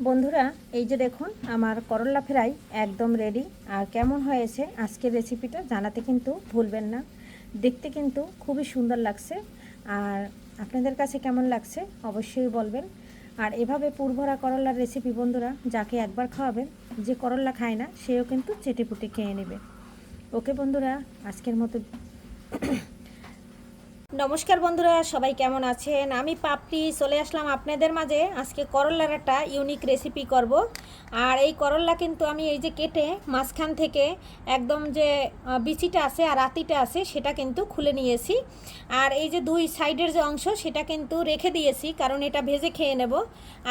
বন্ধুরা, এই যে দেখুন আমার করলা ফ্রাই একদম রেডি। আর কেমন হয়েছে আজকের রেসিপিটা জানাতে কিন্তু ভুলবেন না। দেখতে কিন্তু খুবই সুন্দর লাগছে। আর আপনাদের কাছে কেমন লাগছে অবশ্যই বলবেন। আর এভাবে পুরভরা করলার রেসিপি বন্ধুরা যাকে একবার খাওয়াবেন, যে করলা খায় না সেও কিন্তু চেটেপুটে খেয়ে নেবে। ওকে বন্ধুরা, আজকের মতো নমস্কার বন্ধুরা, সবাই কেমন আছেন? আমি পাপড়ি চলে আসলাম আপনাদের মাঝে। আজকে করলার একটা ইউনিক রেসিপি করব। আর এই করলা কিন্তু আমি এই যে কেটে মাঝখান থেকে একদম যে বিচিটা আছে আর আতিটা আছে সেটা কিন্তু খুলে নিয়েছি। আর এই যে দুই সাইডের যে অংশ সেটা কিন্তু রেখে দিয়েছি, কারণ এটা ভেজে খেয়ে নেব।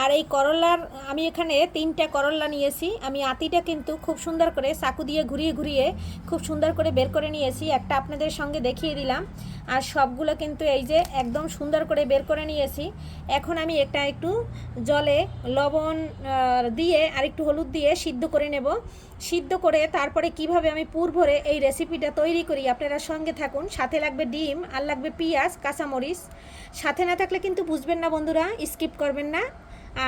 আর এই করলার আমি এখানে 3টা করলা নিয়েছি। আমি আতিটা কিন্তু খুব সুন্দর করে চাকু দিয়ে ঘুরিয়ে ঘুরিয়ে খুব সুন্দর করে বের করে নিয়েছি। একটা আপনাদের সঙ্গে দেখিয়ে দিলাম। আর সবগুলো কিন্তু এই যে একদম সুন্দর করে বের করে নিয়েছি। এখন আমি একটা একটু জলে লবণ দিয়ে আর একটু হলুদ দিয়ে সিদ্ধ করে নেব। সিদ্ধ করে তারপরে কিভাবে আমি পুর ভরে এই রেসিপিটা তৈরি করি আপনারা সঙ্গে থাকুন। সাথে লাগবে ডিম আর লাগবে পেঁয়াজ, কাঁচামরিচ। সাথে না থাকলে কিন্তু বুঝবেন না বন্ধুরা, স্কিপ করবেন না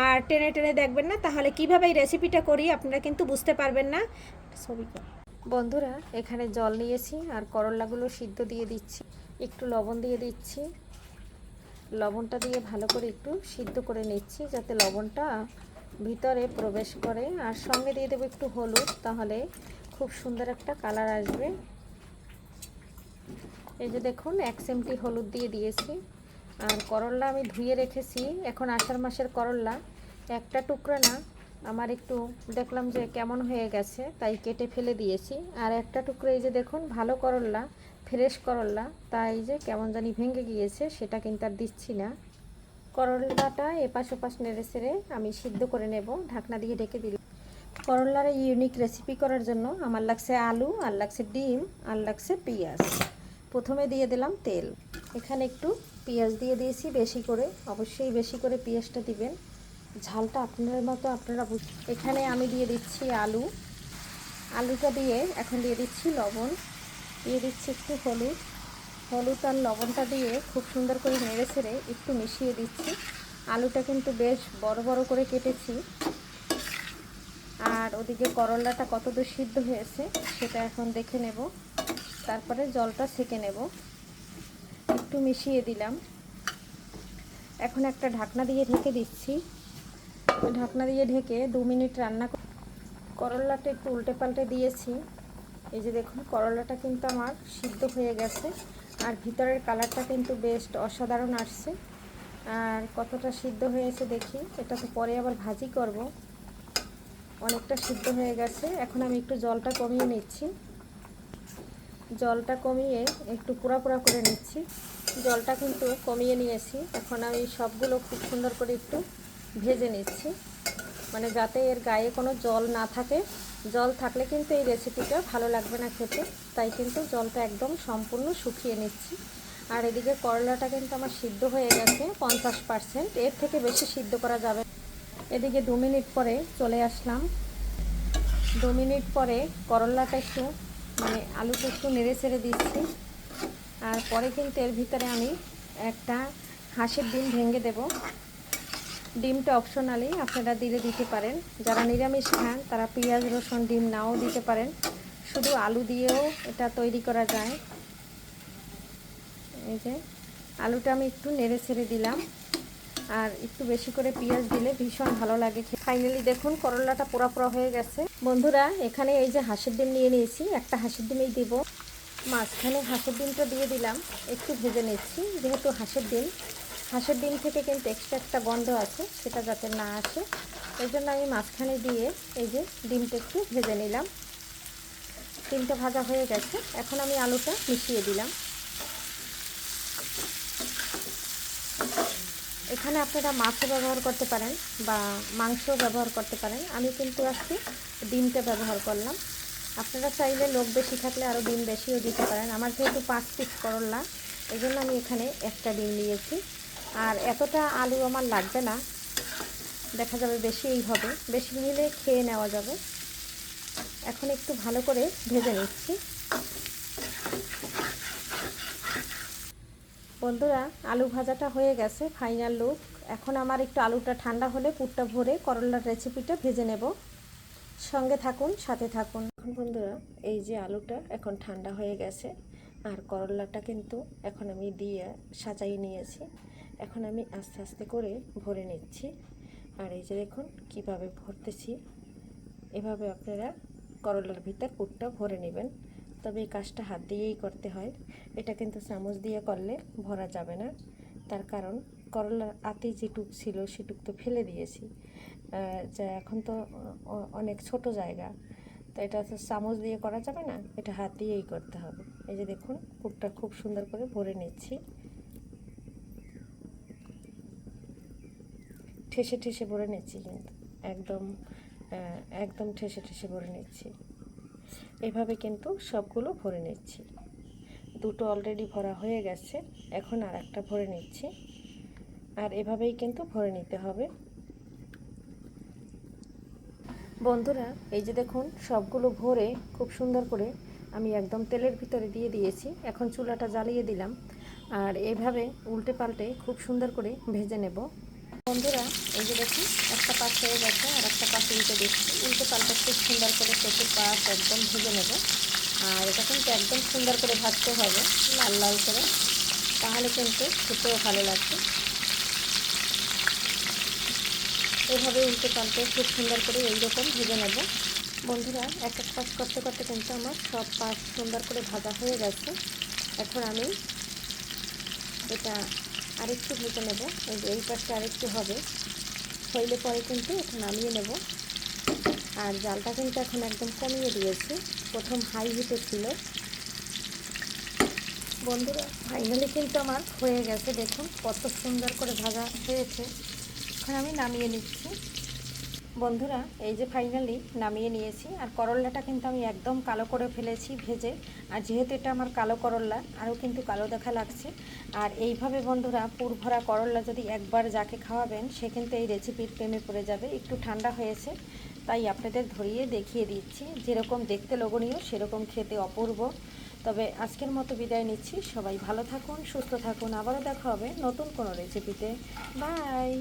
আর টেনে টেনে দেখবেন না, তাহলে কিভাবে এই রেসিপিটা করি আপনারা কিন্তু বুঝতে পারবেন না। ছবি বন্ধুরা, এখানে জল নিয়েছি আর করলাগুলো সিদ্ধ দিয়ে দিচ্ছি। একটু লবণ দিয়ে দিচ্ছি। লবণটা দিয়ে ভালো করে একটু সিদ্ধ করে নিচ্ছি যাতে লবণটা ভিতরে প্রবেশ করে। আর সঙ্গে দিয়ে দেবো একটু হলুদ, তাহলে খুব সুন্দর একটা কালার আসবে। এই যে দেখুন 1 চিমটি হলুদ দিয়ে দিয়েছি। আর করলা আমি ধুয়ে রেখেছি। এখন আষাঢ় মাসের করলা, একটা টুকরা না, আমার একটু দেখলাম যে কেমন হয়ে গেছে তাই কেটে ফেলে দিয়েছি। আর একটা টুকরো এই যে দেখুন ভালো করলা, ফ্রেশ করলা, তাই যে কেমন জানি ভেঙে গিয়েছে, সেটা কিন্তু আর দিচ্ছি না। করলাটা এপাশ ওপাশ নেড়ে চেড়ে আমি সিদ্ধ করে নেব, ঢাকনা দিয়ে ঢেকে দিলাম। করলার এই ইউনিক রেসিপি করার জন্য আমার লাগছে আলু, আর লাগছে ডিম, আর লাগছে পেঁয়াজ। প্রথমে দিয়ে দিলাম তেল। এখানে একটু পেঁয়াজ দিয়ে দিয়েছি বেশি করে, অবশ্যই বেশি করে পেঁয়াজটা দিবেন, ঝালটা আপনাদের মতো আপনারা এখানে আমি দিয়ে দিচ্ছি আলু। আলুটা দিয়ে এখন দিয়ে দিচ্ছি লবণ, দিয়ে দিচ্ছি একটু হলুদ। হলুদ আর লবণটা দিয়ে খুব সুন্দর করে নেড়ে ছেড়ে একটু মিশিয়ে দিচ্ছি। আলুটা কিন্তু বেশ বড় বড় করে কেটেছি। আর ওদিকে করলাটা কতদূর সিদ্ধ হয়েছে সেটা এখন দেখে নেব, তারপরে জলটা ছেঁকে নেব। একটু মিশিয়ে দিলাম। এখন একটা ঢাকনা দিয়ে ঢেকে দিচ্ছি। ঢাকনা দিয়ে ঢেকে 2 মিনিট রান্না। করলাটা একটু উল্টে পাল্টে দিয়েছি। এই যে দেখুন করলাটা কিন্তু আমার সিদ্ধ হয়ে গেছে। আর ভিতরের কালারটা কিন্তু বেশ অসাধারণ আসছে। আর কতটা সিদ্ধ হয়েছে দেখি, এটা তো পরে আবার ভাজি করব। অনেকটা সিদ্ধ হয়ে গেছে। এখন আমি একটু জলটা কমিয়ে নিচ্ছি। জলটা কমিয়ে একটু পোড়া পোড়া করে নিচ্ছি। জলটা কিন্তু কমিয়ে নিয়েছি। এখন আমি সবগুলো খুব সুন্দর করে একটু ভেজে নিচ্ছি, মানে যাতে এর গায়ে কোনো জল না থাকে। জল থাকলে কিন্তু এই রেসিপিটা ভালো লাগবে না খেতে, তাই কিন্তু জলটা একদম সম্পূর্ণ শুকিয়ে নিচ্ছি। আর এদিকে করলাটা কিন্তু আমার সিদ্ধ হয়ে গেছে 50%, এর থেকে বেশি সিদ্ধ করা যাবে। এদিকে 2 মিনিট পরে চলে আসলাম। 2 মিনিট পরে করলাটা একটু মানে আলুটা একটু নেড়ে ছেড়ে দিচ্ছি। আর পরে কিন্তু এর ভিতরে আমি একটা হাঁসের ডিম ভেঙে দেব। ডিমটা অপশনালি, আপনারা দিতে পারেন। যারা নিরামিষ খান তারা পেঁয়াজ রসুন ডিম নাও দিতে পারেন, শুধু আলু দিয়েও এটা তৈরি করা যায়। এই যে আলুটা আমি একটু নেড়ে ছেড়ে দিলাম। আর একটু বেশি করে পেঁয়াজ দিলে ভীষণ ভালো লাগে। ফাইনালি দেখুন করলাটা পোড়া পোড়া হয়ে গেছে। বন্ধুরা, এখানে এই যে হাঁসের ডিম নিয়ে নিয়েছি, একটা হাঁসের ডিমই দিব। মাঝখানে হাঁসের ডিমটা দিয়ে দিলাম, একটু ভেজে নিচ্ছি। যেহেতু হাঁসের ডিম থেকে কিন্তু এক্সট্রা একটা গন্ধ আছে, সেটা যাতে না আসে এই জন্য আমি মাঝখানে দিয়ে এই যে ডিমটা একটু ভেজে নিলাম। ডিমটা ভাজা হয়ে গেছে। এখন আমি আলুটা মিশিয়ে দিলাম। এখানে আপনারা মাছও ব্যবহার করতে পারেন বা মাংসও ব্যবহার করতে পারেন। আমি কিন্তু আজকে ডিমটা ব্যবহার করলাম। আপনারা চাইলে লোক বেশি থাকলে আরও ডিম বেশিও দিতে পারেন। আমার যেহেতু 5 পিস করলা, এই জন্য আমি এখানে একটা ডিম নিয়েছি। আর এতটা আলু আমার লাগবে না, দেখা যাবে বেশিই হবে, বেশি নিলে খেয়ে নেওয়া যাবে। এখন একটু ভালো করে ভেজে নিচ্ছি। বন্ধুরা, আলু ভাজাটা হয়ে গেছে, ফাইনাল লুক। এখন আমার একটু আলুটা ঠান্ডা হলে পুরটা ভরে করলার রেসিপিটা ভেজে নেব। সঙ্গে থাকুন, সাথে থাকুন। এখন বন্ধুরা এই যে আলুটা এখন ঠান্ডা হয়ে গেছে, আর করলাটা কিন্তু এখন আমি দিয়ে সাজাই নিয়েছি। এখন আমি আস্তে আস্তে করে ভরে নিচ্ছি। আর এই যে দেখুন কীভাবে ভরতেছি। এভাবে আপনারা করলার ভিতর পুরটা ভরে নেবেন। তবে এই কাজটা হাত দিয়েই করতে হয়, এটা কিন্তু চামচ দিয়ে করলে ভরা যাবে না। তার কারণ করলার আতে যেটুক ছিল সেটুক তো ফেলে দিয়েছি, যা এখন তো অনেক ছোট জায়গা, তো এটা তো চামচ দিয়ে করা যাবে না, এটা হাত দিয়েই করতে হবে। এই যে দেখুন পুরটা খুব সুন্দর করে ভরে নিচ্ছি, ঠেসে ঠেসে ভরে নিচ্ছি, কিন্তু একদম একদম ঠেসে ঠেসে ভরে নিচ্ছি। এভাবে কিন্তু সবগুলো ভরে নিচ্ছি। দুটো অলরেডি ভরা হয়ে গেছে, এখন আর একটা ভরে নিচ্ছি। আর এভাবেই কিন্তু ভরে নিতে হবে বন্ধুরা। এই যে দেখুন সবগুলো ভরে খুব সুন্দর করে আমি একদম তেলের ভিতরে দিয়ে দিয়েছি। এখন চুলাটা জ্বালিয়ে দিলাম, আর এভাবে উল্টে পাল্টে খুব সুন্দর করে ভেজে নেব বন্ধুরা। এই যে দেখুন একটা পাশ হয়ে গেছে, আর একটা পাশ উল্টে দিচ্ছি। উল্টে পাল্টে খুব সুন্দর করে প্রচুর পাশ একদম ভেজে নেব। আর এটা কিন্তু একদম সুন্দর করে ভাজতে হবে, লাল লাল করে, তাহলে কিন্তু খেতেও ভালো লাগবে। এভাবে উল্টে পাল্টে খুব সুন্দর করে এইরকম ভেজে নেব বন্ধুরা। এক এক পাশ করতে করতে কিন্তু আমার সব পাশ সুন্দর করে ভাজা হয়ে গেছে। এখন আমি এটা আরেকটু ভেজে নেব। এই পাশটা আরেকটু হবে, হইলে পরে কিন্তু এখন নামিয়ে নেব। আর জালটা কিন্তু এখন একদম কমিয়ে দিয়েছি, প্রথম হাই হিটে ছিল বন্ধুরা। ফাইনালি কিন্তু আমার হয়ে গেছে, দেখুন কত সুন্দর করে ভাজা হয়েছে। এখন আমি নামিয়ে নিচ্ছি বন্ধুরা। এই যে ফাইনালি নামিয়ে নিয়েছি। আর করল্লাটা কিন্তু আমি একদম কালো করে ফেলেছি ভেজে, আর যেহেতু এটা আমার কালো করল্লা আরও কিন্তু কালো দেখা লাগছে। আর এইভাবে বন্ধুরা পুর ভরা করল্লা যদি একবার যাকে খাওয়াবেন সে কিন্তু এই রেসিপির প্রেমে পড়ে যাবে। একটু ঠান্ডা হয়েছে তাই আপনাদের ধরিয়ে দেখিয়ে দিচ্ছি, যেরকম দেখতে লোভনীয় সেরকম খেতে অপূর্ব। তবে আজকের মতো বিদায় নিচ্ছি, সবাই ভালো থাকুন, সুস্থ থাকুন, আবারও দেখা হবে নতুন কোনো রেসিপিতে। বাই।